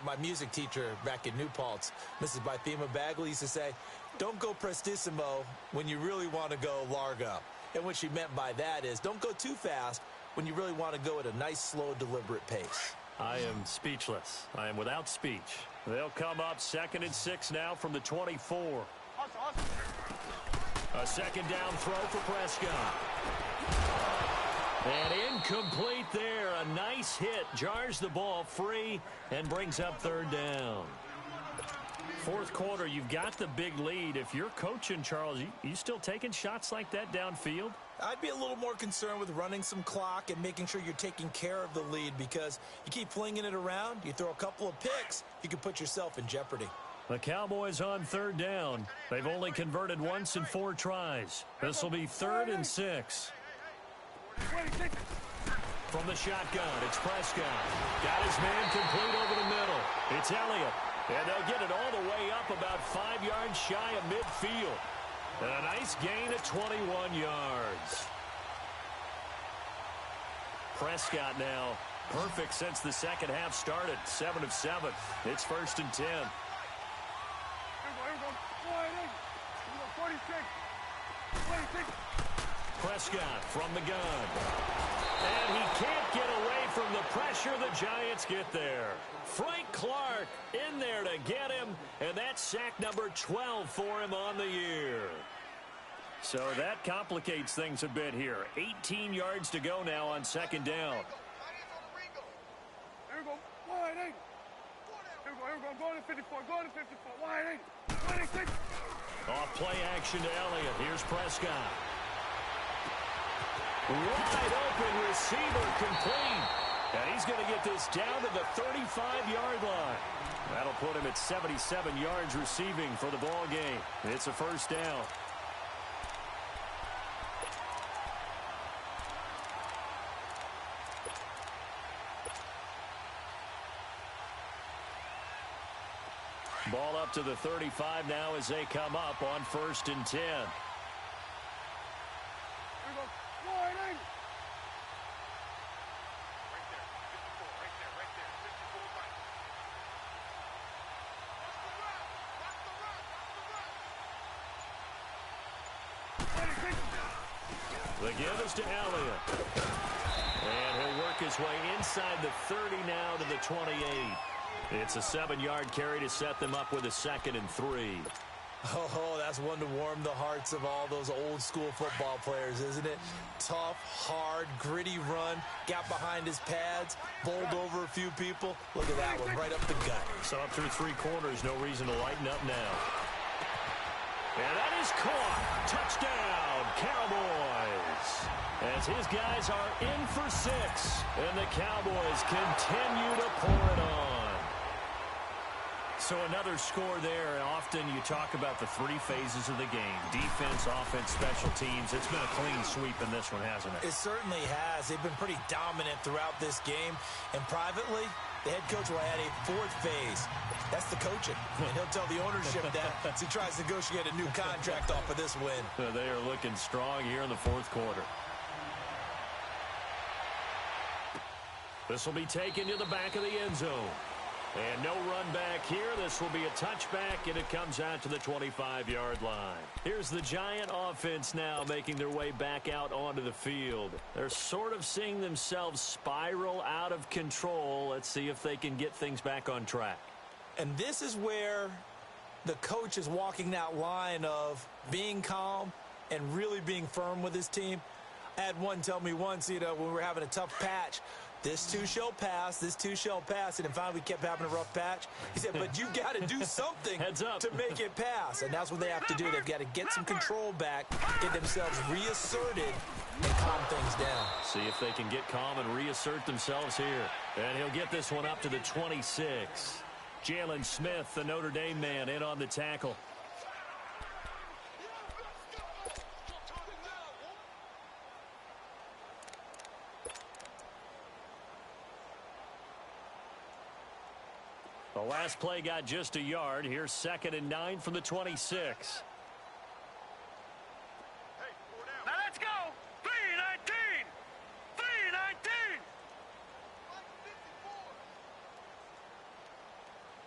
My music teacher back in New Paltz, Mrs. Bythema Bagley, used to say, don't go prestissimo when you really want to go largo. And what she meant by that is don't go too fast when you really want to go at a nice, slow, deliberate pace. I am speechless. I am without speech. They'll come up 2nd and 6 now from the 24. A 2nd down throw for Prescott. And incomplete there. A nice hit. Jars the ball free and brings up 3rd down. 4th quarter, you've got the big lead. If you're coaching, Charles, you still taking shots like that downfield? I'd be a little more concerned with running some clock and making sure you're taking care of the lead because you keep flinging it around, you throw a couple of picks, you can put yourself in jeopardy. The Cowboys on 3rd down. They've only converted once in 4 tries. This will be 3rd and 6. From the shotgun, it's Prescott. Got his man complete over the middle. It's Elliott. And they'll get it all the way up about 5 yards shy of midfield. And a nice gain of 21 yards. Prescott now perfect since the 2nd half started. 7 of 7. It's 1st and 10. Prescott from the gun. And he can't get away from the pressure. The Giants get there. Frank Clark in there to get him, and that's sack number 12 for him on the year. So that complicates things a bit here. 18 yards to go now on second down. Here we go. Wide eight. Here we go. Go to 54. Go to 54. Wide eight. Wide eight. Off play action to Elliott. Here's Prescott. Wide open receiver complete. And he's going to get this down to the 35-yard line. That'll put him at 77 yards receiving for the ball game. It's a first down. Ball up to the 35 now as they come up on 1st and 10. The give is to Elliott. And he'll work his way inside the 30 now to the 28. It's a 7-yard carry to set them up with a 2nd and 3. Oh, that's one to warm the hearts of all those old-school football players, isn't it? Tough, hard, gritty run, got behind his pads, bowled over a few people. Look at that one, right up the gut. So up through 3 quarters, no reason to lighten up now. And that is caught. Touchdown, Cowboys. As his guys are in for 6, and the Cowboys continue to pour it on. So another score there. Often you talk about the 3 phases of the game. Defense, offense, special teams. It's been a clean sweep in this one, hasn't it? It certainly has. They've been pretty dominant throughout this game. And privately, the head coach will add a 4th phase. That's the coaching. And he'll tell the ownership that as he tries to negotiate a new contract off of this win. They are looking strong here in the 4th quarter. This will be taken to the back of the end zone. And no run back here. This will be a touchback, and it comes out to the 25-yard line. Here's the Giant offense now making their way back out onto the field. They're sort of seeing themselves spiral out of control. Let's see if they can get things back on track. And this is where the coach is walking that line of being calm and really being firm with his team. I had one tell me once, when we were having a tough patch, this too shall pass, this too shall pass. And finally we kept having a rough patch. He said, but you got to do something Heads up. to make it pass. And that's what they have to do. They've got to get some control back, get themselves reasserted, and calm things down. See if they can get calm and reassert themselves here. And he'll get this one up to the 26. Jalen Smith, the Notre Dame man, in on the tackle. The last play got just a yard. Here's 2nd and 9 from the 26. Now let's go. 3-19. 3-19.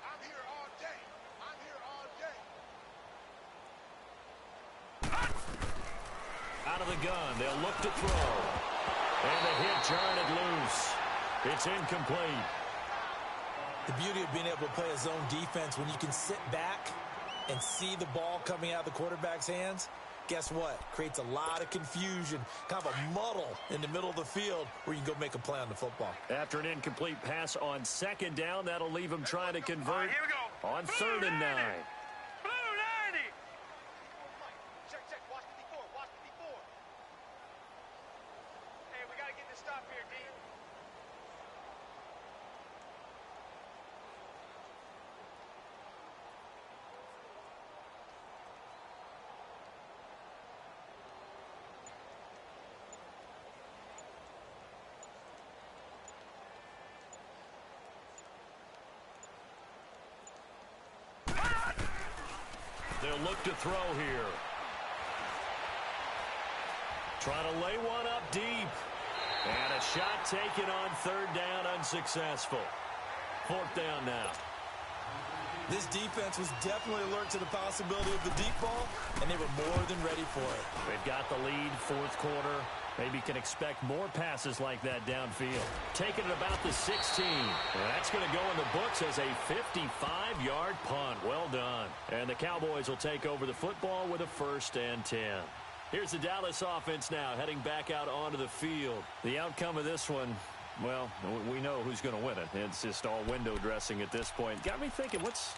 I'm here all day. I'm here all day. Out of the gun. They'll look to throw. And the hit jarred it loose. It's incomplete. The beauty of being able to play a zone defense when you can sit back and see the ball coming out of the quarterback's hands, guess what? Creates a lot of confusion, kind of a muddle in the middle of the field where you can go make a play on the football. After an incomplete pass on 2nd down, that'll leave him trying to convert Here we go. on 3rd and 9. Blue 90. Check, check. Watch 54. Watch 54. Hey, we got to get this stop here, D. They'll look to throw here. Trying to lay one up deep. And a shot taken on 3rd down, unsuccessful. 4th down now. This defense was definitely alert to the possibility of the deep ball, and they were more than ready for it. They've got the lead, 4th quarter. Maybe can expect more passes like that downfield. Taking it about the 16. And that's going to go in the books as a 55-yard punt. Well done. And the Cowboys will take over the football with a 1st and 10. Here's the Dallas offense now heading back out onto the field. The outcome of this one, well, we know who's going to win it. It's just all window dressing at this point. Got me thinking, what's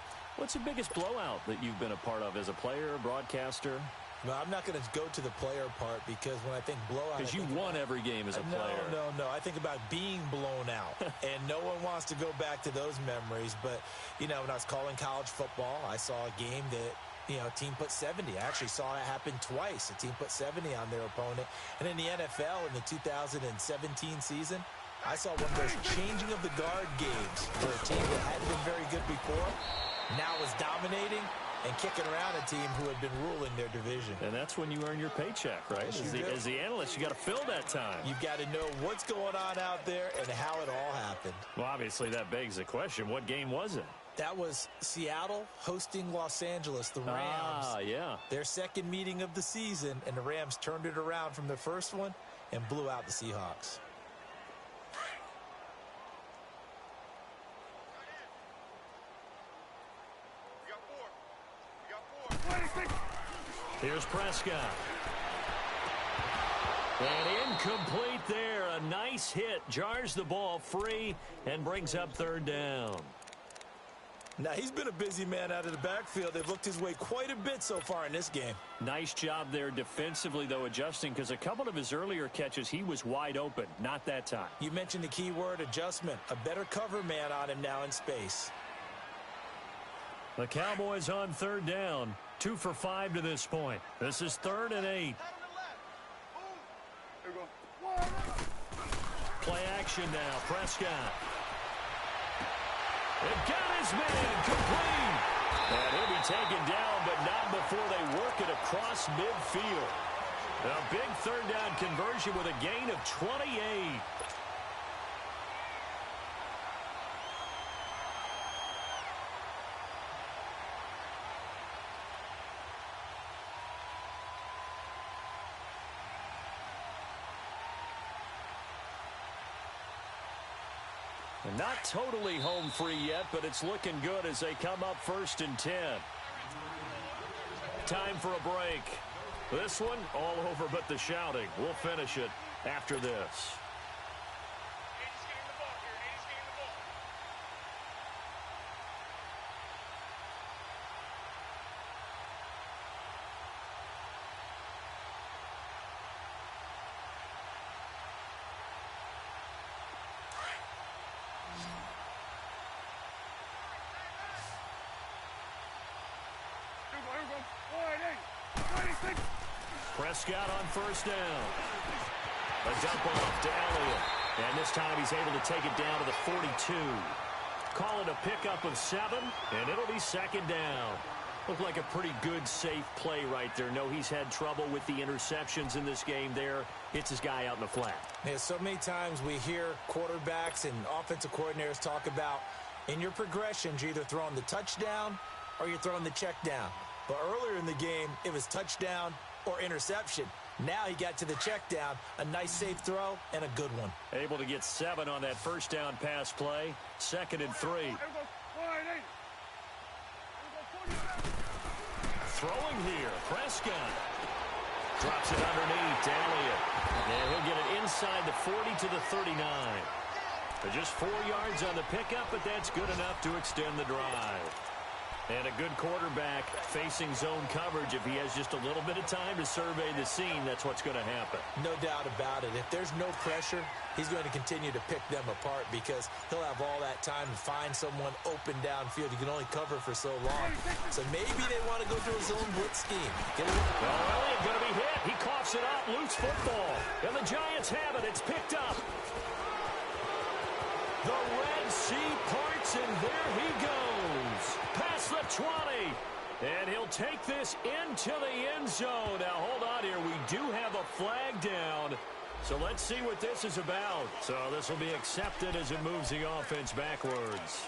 the biggest blowout that you've been a part of as a player, broadcaster? No, I'm not going to go to the player part because when I think blowout... Because you won every game as a player. No. I think about being blown out. And no one wants to go back to those memories. But, you know, when I was calling college football, I saw a game that, you know, a team put 70. I actually saw it happen twice. A team put 70 on their opponent. And in the NFL, in the 2017 season, I saw one of those changing of the guard games where a team that hadn't been very good before now was dominating and kicking around a team who had been ruling their division. And that's when you earn your paycheck, right? As the analyst, you got to fill that time. You've got to know what's going on out there and how it all happened. Well, obviously, that begs the question, what game was it? That was Seattle hosting Los Angeles, the Rams. Ah, yeah. Their second meeting of the season, and the Rams turned it around from the first one and blew out the Seahawks. Here's Prescott. And incomplete there. A nice hit. Jars the ball free and brings up 3rd down. Now, he's been a busy man out of the backfield. They've looked his way quite a bit so far in this game. Nice job there defensively, though, adjusting, because a couple of his earlier catches, he was wide open. Not that time. You mentioned the key word, adjustment. A better cover man on him now in space. The Cowboys on 3rd down. 2 for 5 to this point. This is 3rd and 8. Here we go. Play action now. Prescott. It got his man complete. And he'll be taken down, but not before they work it across midfield. A big 3rd down conversion with a gain of 28. And not totally home free yet, but it's looking good as they come up 1st and 10. Time for a break. This one all over but the shouting. We'll finish it after this. Prescott on 1st down. A dump off to Elliott. And this time he's able to take it down to the 42. Call it a pickup of 7, and it'll be 2nd down. Looked like a pretty good, safe play right there. No, he's had trouble with the interceptions in this game there. Hits his guy out in the flat. Yeah, so many times we hear quarterbacks and offensive coordinators talk about in your progressions, you're either throwing the touchdown or you're throwing the check down. But earlier in the game, it was touchdown or interception. Now he got to the check down, a nice safe throw, and a good one. Able to get 7 on that 1st down pass play. 2nd and 3. Throwing here, Prescott. Drops it underneath to Elliott. And he'll get it inside the 40 to the 39. Just 4 yards on the pickup, but that's good enough to extend the drive. And a good quarterback facing zone coverage. If he has just a little bit of time to survey the scene, that's what's going to happen. No doubt about it. If there's no pressure, he's going to continue to pick them apart because he'll have all that time to find someone open downfield. He can only cover for so long. So maybe they want to go to a zone blitz scheme. Elliott going to be hit. He coughs it up. Loose football. And the Giants have it. It's picked up. The Red Sea parts, and there he goes. Past the 20. And he'll take this into the end zone. Now, hold on here. We do have a flag down. So let's see what this is about. So this will be accepted as it moves the offense backwards.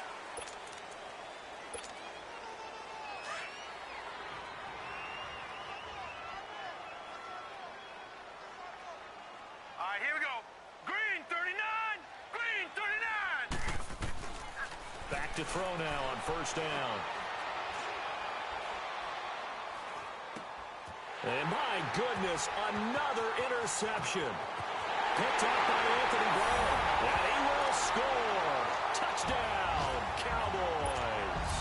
to throw now on first down. And my goodness, another interception. Picked up by Anthony Brown. And he will score. Touchdown, Cowboys.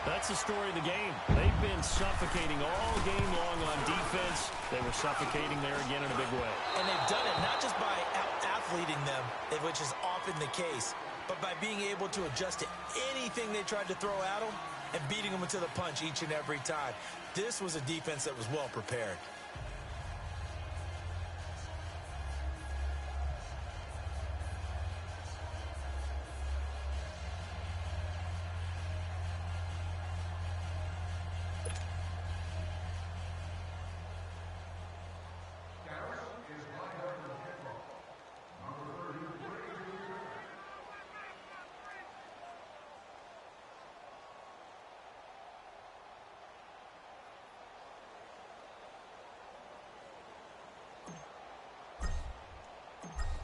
That's the story of the game. They've been suffocating all game long on defense. They were suffocating there again in a big way. And they've done it not just by out-athleting them, which is often the case, but by being able to adjust to anything they tried to throw at them and beating them into the punch each and every time. This was a defense that was well prepared.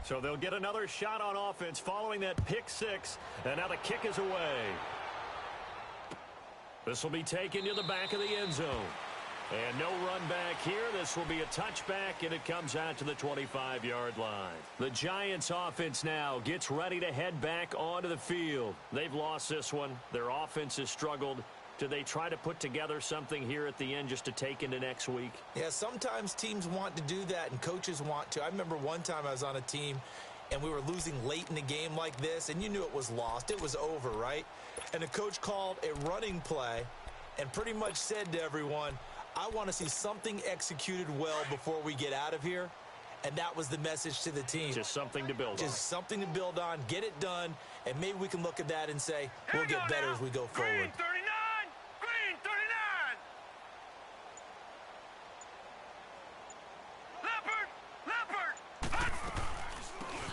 So they'll get another shot on offense following that pick six. And now the kick is away. This will be taken to the back of the end zone. And no run back here. This will be a touchback, and it comes out to the 25-yard line. The Giants offense now gets ready to head back onto the field. They've lost this one. Their offense has struggled. Do they try to put together something here at the end just to take into next week? Yeah, sometimes teams want to do that and coaches want to. I remember one time I was on a team and we were losing late in the game like this, and you knew it was lost. It was over, right? And the coach called a running play and pretty much said to everyone, I want to see something executed well before we get out of here. And that was the message to the team. Just something to build on. Just something to build on, get it done, and maybe we can look at that and say, we'll get better as we go forward. Green 39! Green 39! Leopard! Leopard!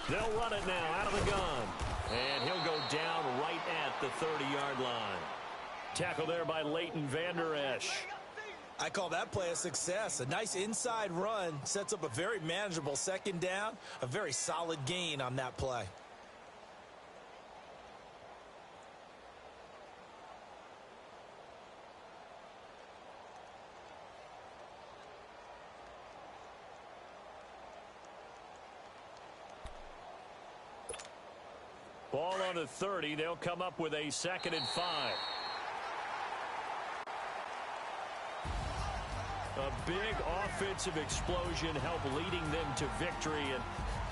They'll run it now out of the gun. And he'll go down right at the 30-yard line. Tackle there by Leighton Vander Esch. I call that play a success. A nice inside run sets up a very manageable second down, a very solid gain on that play. Ball on the 30. They'll come up with a 2nd and 5. A big offensive explosion helped leading them to victory. And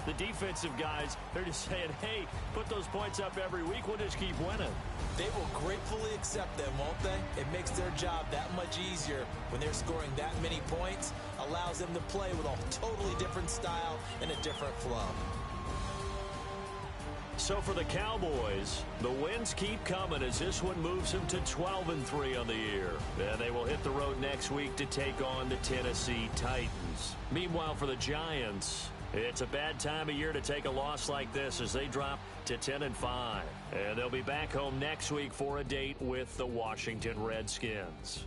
the defensive guys, they're just saying, hey, put those points up every week. We'll just keep winning. They will gratefully accept them, won't they? It makes their job that much easier when they're scoring that many points. Allows them to play with a totally different style and a different flow. So for the Cowboys, the wins keep coming as this one moves them to 12-3 on the year. And they will hit the road next week to take on the Tennessee Titans. Meanwhile, for the Giants, it's a bad time of year to take a loss like this as they drop to 10-5. And they'll be back home next week for a date with the Washington Redskins.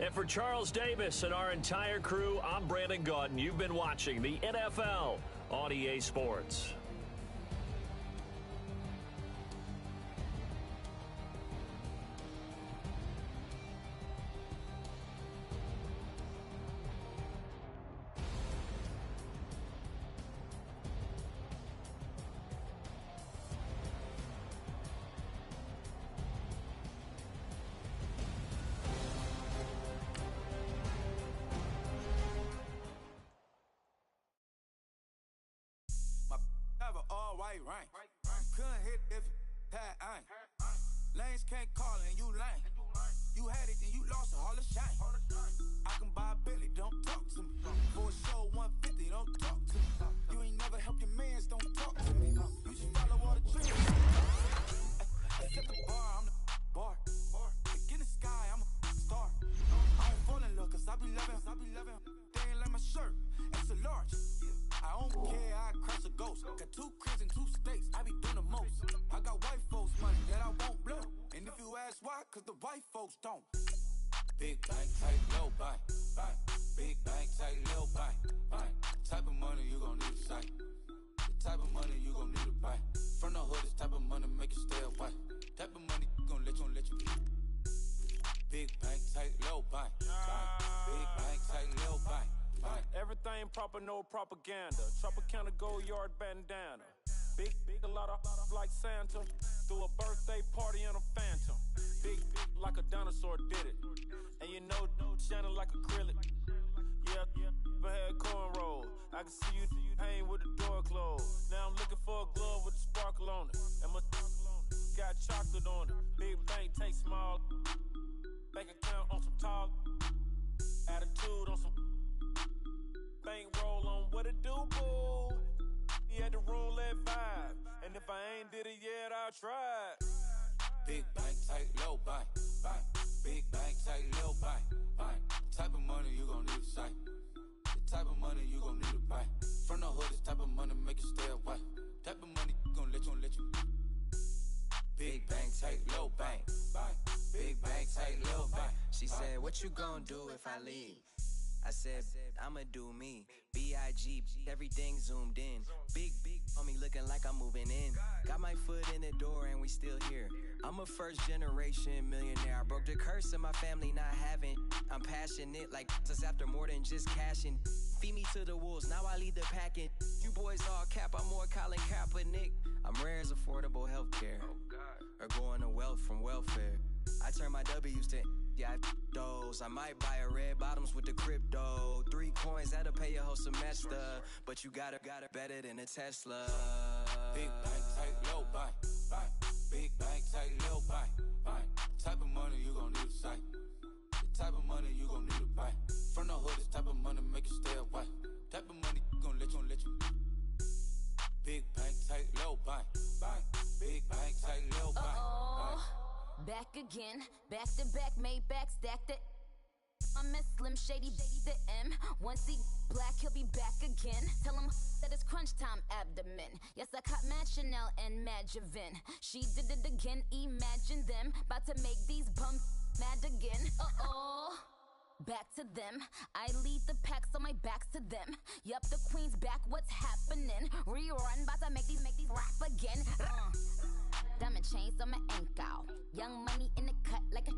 And for Charles Davis and our entire crew, I'm Brandon Gaudin. You've been watching the NFL on EA Sports. Right. Couldn't hit if had ain't. Lanes can't call and you lame. You had it and you lost it, all the shine. I can buy a Billy, don't talk to me. For a show 150, don't talk to me. You ain't never helped your mans, don't talk to me. You just follow all the dreams. I set the bar, I'm the bar. Look in the sky, I'm a star. I don't fall in love, cause I be loving. They ain't like my shirt, it's a large. I don't care, I crush a ghost. Got 2 cribs and 2 states, I be doing the most. I got white folks money that I won't blow. And if you ask why, cause the white folks don't. Big bank, tight, low bank. Big bank, tight, low bank. Type of money you gon' need a sight. The type of money you gon' need to buy. From the proper, no propaganda. Tropicana gold yard bandana. Big, a lot of like Santa. Threw a birthday party in a phantom. Big, like a dinosaur did it. And you know, shining like acrylic. Yeah, but had cornrows. I can see you hang with the door closed. Now I'm looking for a glove with a sparkle on it. And my got chocolate on it. Big bank, take small. Bank account on some talk. Attitude on some bank roll on what it do, boo. He had the roulette vibe. And if I ain't did it yet, I'll try. Big bank, tight, low bank, bank. Big bank, tight, low bank, bank. Type of money you gon' need to sight. The type of money you gon' need to buy. From the hood, this type of money make you stay away. Type of money gon' let you. Big bank, tight, low bank, bank. Big bank, tight, low bank. She said, what you gon' do if I leave? I said, I'ma do me. B.I.G. Everything zoomed in. Big on me looking like I'm moving in. Got my foot in the door and we still here. I'm a first generation millionaire. I broke the curse of my family not having. I'm passionate like this after more than just cashing. Feed me to the wolves, now I lead the packing. You boys all cap, I'm more Colin Kaepernick. I'm rare as affordable healthcare. Or going to wealth from welfare. I turn my W's to those. I might buy a red bottoms with the crypto. 3 coins, that'll pay your whole semester. But you got it better than a Tesla. Big bank, tight, low bank, bank. Big bank, tight, low bank, bank. Type of money you gon' need to sight. The type of money you gon' need to buy. From the hood, this type of money make you stay away. Type of money gon' let you. Big bank, tight, low bank, bank. Big bank, tight, low bank, bank. Back again, back to back, made back, stacked it. I'm a Slim Shady, the M. Once he black, he'll be back again. Tell him that it's crunch time abdomen. Yes, I caught Mad Chanel and Mad Javin. She did it again, imagine them. About to make these bums mad again. Back to them. I lead the pack, so my back's to them. Yup, the queen's back, what's happening? Rerun, about to make these rap again. Diamond chains on my ankle. Young money in the cut like a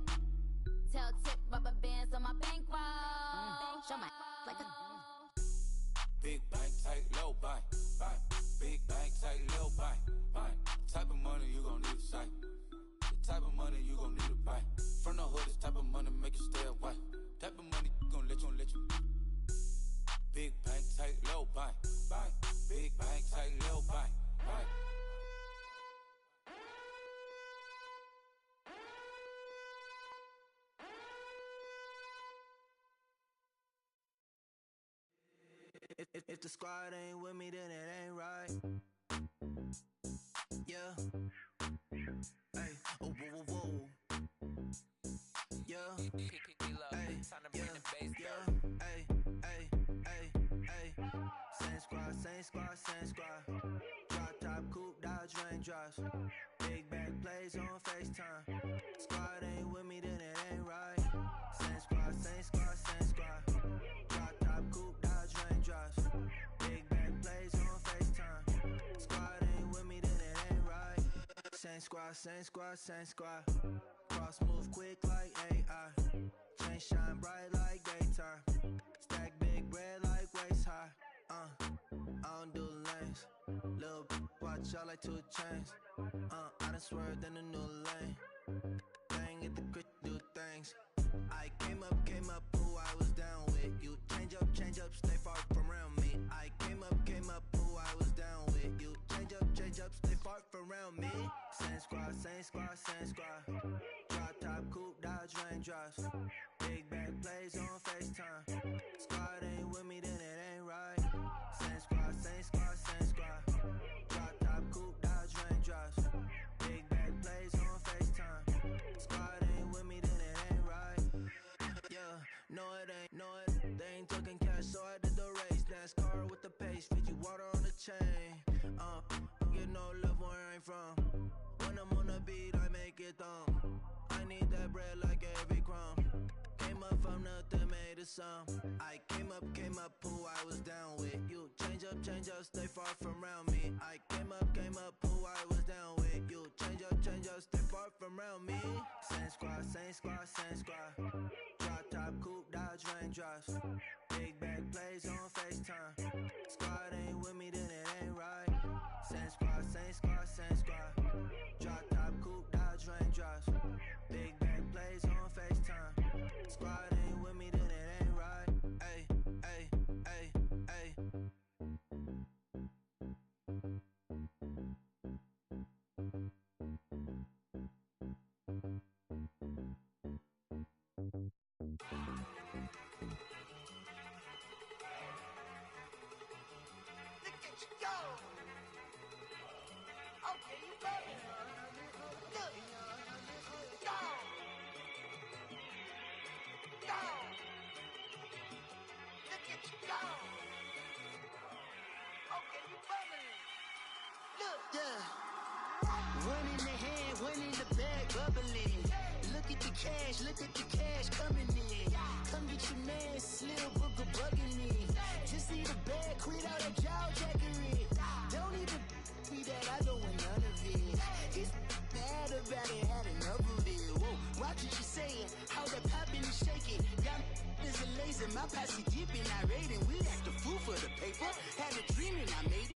tail tip, rubber bands on my bankroll. Show my like a big bank, tight, low bank, bank. Big bank, tight, low bank, bank. Type of money you gon' need to sight. The type of money you gon' need to buy. From the hood, this type of money make you stay away. Type of money gon' let you. Big bank, tight, low bank, bank. Big bank, tight, low bank, bank. If the squad ain't with me, then it ain't right. Yeah. Hey, oh, whoa, whoa, whoa. Yeah. Hey, yeah. Hey. Same squad. Drop top, coupe, Dodge Raindrops. Big back plays on FaceTime. Squad ain't with me, then it ain't right. Same squad. Drop top, coupe, Dodge Raindrops. Big back plays on FaceTime. Squad ain't with me, then it ain't right. Same squad. Cross move quick like AI. Chain shine bright like daytime. Stack big bread like waist high. I don't do lanes. Little watch out like 2 chains. I done swerved in a new lane. Bang at the crit, do things. I came up, who I was down with. You change up, stay far from around me. I came up, who I was down with. You change up, stay far from around me. Same squad. Drop top, coupe, Dodge Raindrops. Big back plays on FaceTime. Squad ain't with me, then it ain't right. Same squad. Drop top, coupe, Dodge Raindrops. Big back plays on FaceTime. Squad ain't with me, then it ain't right. Yeah, no it ain't. They ain't talking cash, so I did the race. NASCAR with the pace, feed you water on the chain. Get no love where I ain't from. When I'm on the beat, I make it thumb. I need that bread like every crumb. Came up from nothing, made a sum. I came up, who I was down with. You change up, stay far from around me. I came up, who I was down with. You change up, stay far from around me. Same squad. Drop top, coupe, Dodge Raindrops. Big back plays on FaceTime. Squad ain't with me, then it ain't right. Same squad, same squad, same squad. Drop top, coupe, Dodge raindrops. Big back plays on FaceTime. Squad ain't with me, then it ain't right. Ay, ay, ay, ay. One in the hand, one in the bag, bubbling. Look at the cash coming in. Come get your man, Slim Booker bugging me. Just see the bag, quit all that jaw jackery. Don't even me that I don't want none of it. He's mad about it, had enough of it. Whoa, watch what you saying, how that poppin' is shaking. Y'all is a lazy, my posse deep and I raiding. We act a fool for the paper, had a dream and I made it.